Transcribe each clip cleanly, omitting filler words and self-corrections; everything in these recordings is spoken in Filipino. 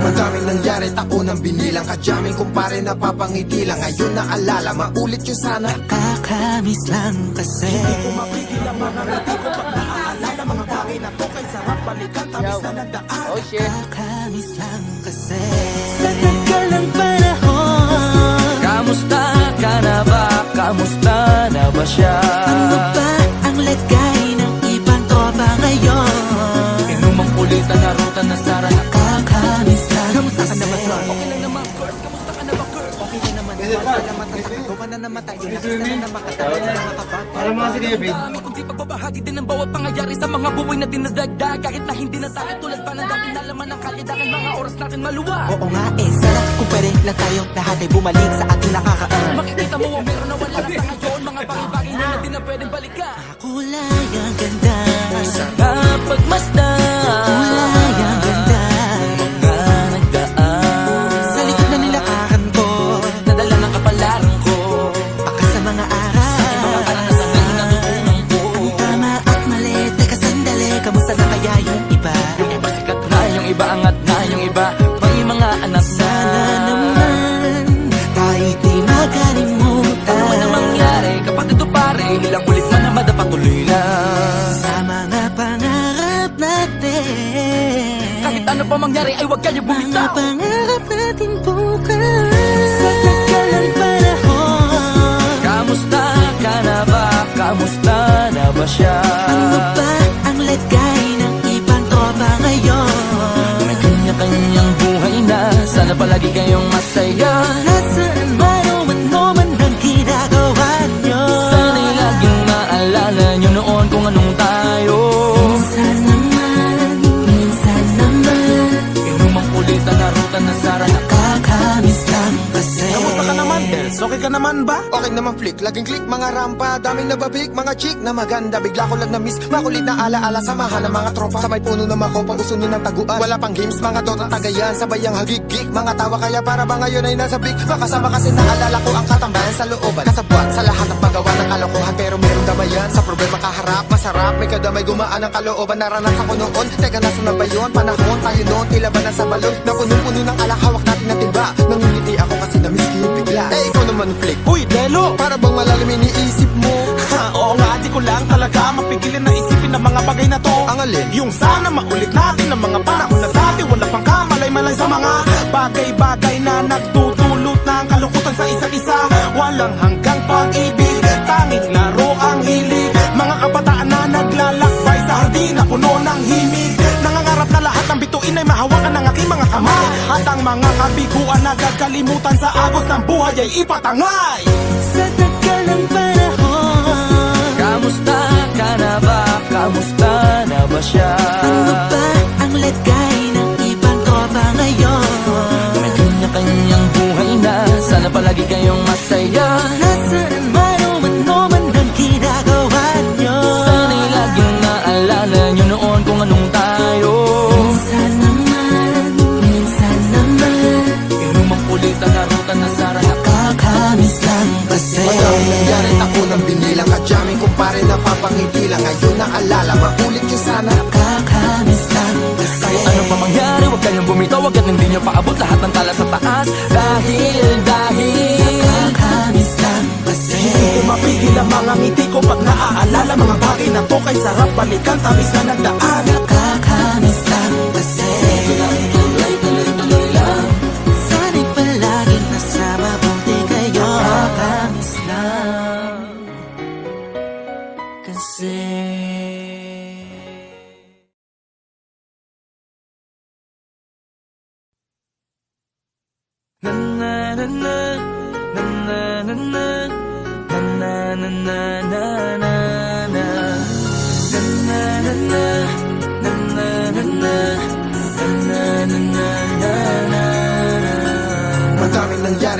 Madaming nangyari, taunang binilang, kadyaming kumpare napapangiti lang. Ngayon naalala, maulit yun sana. Nakakamiss lang kasi Hindi ko mapigil ang mga ngiti ko pag naaalala mga bagay na to. Kay sarap balikan, tamis na nagdaan. Nakakamiss lang kasi sa tagal ng panahon. Kamusta ka na ba? Kamusta na ba siya? Ano ba ang lagay ng ibang tropa ngayon? Inumang kulitan na ruta na sara. Nakakamiss lang Kamusta ka naman, Lord? Okay lang naman, Kurt. Kamusta ka na ba, Kurt? Okay na naman, salamat at nakagawa na naman tayo. Nakita na makatawa na makapag. Para mga si Kevin. Dami kundi pagbabahagi din ng bawat pangyayari sa mga buhay na dinadagdag. Kahit na hindi na tayo tulad pa ng dati na laman ng kalye. Dahil mga oras natin maluwa. Oo nga sana kung pwede lang tayong lahat ay bumalik sa ating nakakaan. Makikita mo ang meron na wala na sa ngayon. Mga bagay-bagay na di na pwedeng balikan. Kulay ang ganda, Sana pagmasdan. kulay ang ganda. Mga nagdaan Sa likod na nilakaran ko, nadala ng kapalaran ko. baka sa mga aral. Mga karanasan na natutunan ko. Ang tama at mali, teka sandali, kamusta na kaya yung iba? Yung iba sikat na, yung iba angat na, yung iba may mga anak na. Sana naman, tayo'y di makalimutan. Ano man ang mangyari, kapatid o pare, nilang kulit man na madapatuloy na. Sa mga pangarap natin, Kahit ano pa mangyari, ay huwag kayo mga bumitaw. pangarap natin bukas. Sa tagal ng panahon, Kamusta ka na ba? Kamusta na ba siya? ano ba ang lagay ng ibang tropa ngayon? May kanya-kanyang buhay na, sana palagi kayong masaya. Nasaan man o ano man ang ginagawa nyo? Sana'y laging maalala nyo noon kung anong tayo. Minsan naman, Inumang kulitan na ruta na sara. nakakamiss lang kasi. Kamusta ka naman, Dels? Okay ka naman ba? Okay naman, Flick. Laging click, mga rampa. Daming nababik, mga chick na maganda. Bigla ko lang na-miss. Makulit na alaala. Samahan ng mga tropa. Sa may puno na makopa, usunin ng taguan. Wala pang games, mga dota tagayan. Sabay ang hagigik, mga tawa. Kaya para ba ngayon ay nasa big? Makasama kasi naalala ko ang katambayan sa looban. Kasabwat sa lahat ng paggawa ng kalokohan. Pero merong damayan. Sa problema kaharap, masarap. May kadamay gumaan ang kalooban. Naranasan ko noon. Teka, nasa na ba yun? Panahon tayo noon. Tila ba nasa balon? Na punong-puno ng alak. Hawak natin na timba. Nangingiti ako kasi na-miss ko yung bigla. Eh, ikaw naman, Flick. Uy, Delo! Para bang malalim iniisip mo? Ha, oo nga, di ko lang talaga mapigilin na isipin ang mga bagay na to. Ang alin? Yung sana maulit natin ang mga panahon na dati. Wala pang kamalay-malay sa mga bagay-bagay na nagtutulot ng kalungkutan sa isa't isa. Walang hanggang pag-ibig, tanging laro ang hilig. Mga kabataan na naglalakbay sa hardin na puno ng himig. Nangangarap na lahat ng bituin ay mahawakan ng aking mga kamay. At ang mga kabiguan na gagalimutan sa agos ng buhay ay ipatangay. Sa tagal ng panahon, Kamusta ka na ba? Kamusta na ba siya? ano ba ang lagay ng ibang tropa ngayon? May kanya-kanyang buhay na, sana palagi kayong masaya. Nasaan man o ano man ang ginagawa nyo? Sana'y laging naalala nyo noon kung anong tayo. Minsan naman, Inumang kulitan na ruta na sara. nakakamiss lang kasi. Madaming nangyari, taunang binilang, kadyaming kumpare napapangiti lang. Ngayon naalala, maulit yun sana. Nakakamiss lang kasi. Kahit ano pa mangyari, huwag kayong bumitaw. Agad hindi nyo paabot lahat ng tala sa taas. Dahil Nakakamiss lang kasi. Hindi ko mapigil ang mga ngiti ko pag naaalala mga bagay na to. Kay sarap balikan, tamis na nagdaan. Nakakamiss lang kasi. tuloy-tuloy lang. Sana'y palaging nasa mabuti kayo. Nakakamiss lang kasi. Madaming nangyari,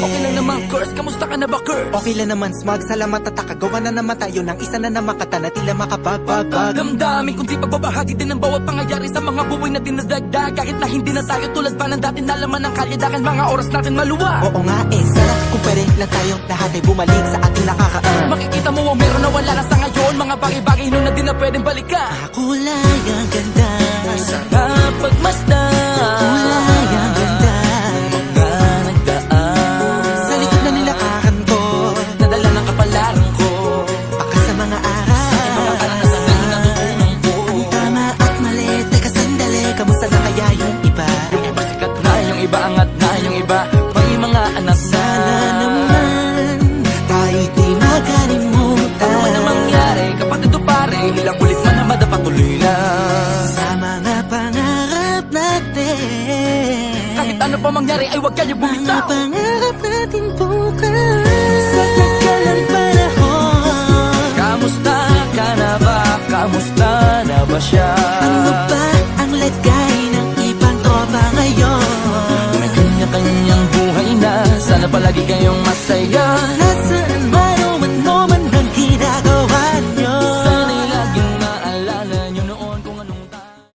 Okay lang naman, Curse, kamusta ka na ba, Curse? Okay lang naman, Smug, salamat at nakagawa na naman tayo ng isa na namakata na tila makapagbabag. Damdamin kundi pagbabahagi din ng bawat pangyayari sa mga buhay na dinadagdag. Kahit na hindi na tayo tulad pa ng dati, nalaman ng kalye dahil mga oras natin maluwag. Oo nga sarap kung pwede lang tayo lahat ay bumalik sa ating nakakaan. Makikita mo ang meron na wala na sa ngayon. Mga bagay-bagay nun na di na pwedeng balikan. Kulay ang ganda, Sarap pagmasdan, kulay ang ganda. mga nagdaan Sa likod na nilakaran ko, nadala ng kapalaran ko. baka sa mga aral. Mga karanasan na natutunan ko. Tama at mali, teka sandali, kamusta na kaya yung iba? Yung iba sikat na, yung iba angat na, yung iba may mga anak na. Sana naman, tayo'y di makalimutan. Ano man ang mangyari, kapatid o pare, ilang ulit man na madapatuloy lang. Sa mga pangarap natin, Kahit ano pa mangyari ay huwag kayo mga bumitaw. pangarap natin bukas. Sa tagal ng panahon, Kamusta ka na ba? Kamusta na ba siya? ano ba ang lagay ng ibang tropa ngayon? May kanya-kanyang buhay na, sana palagi kayong masaya.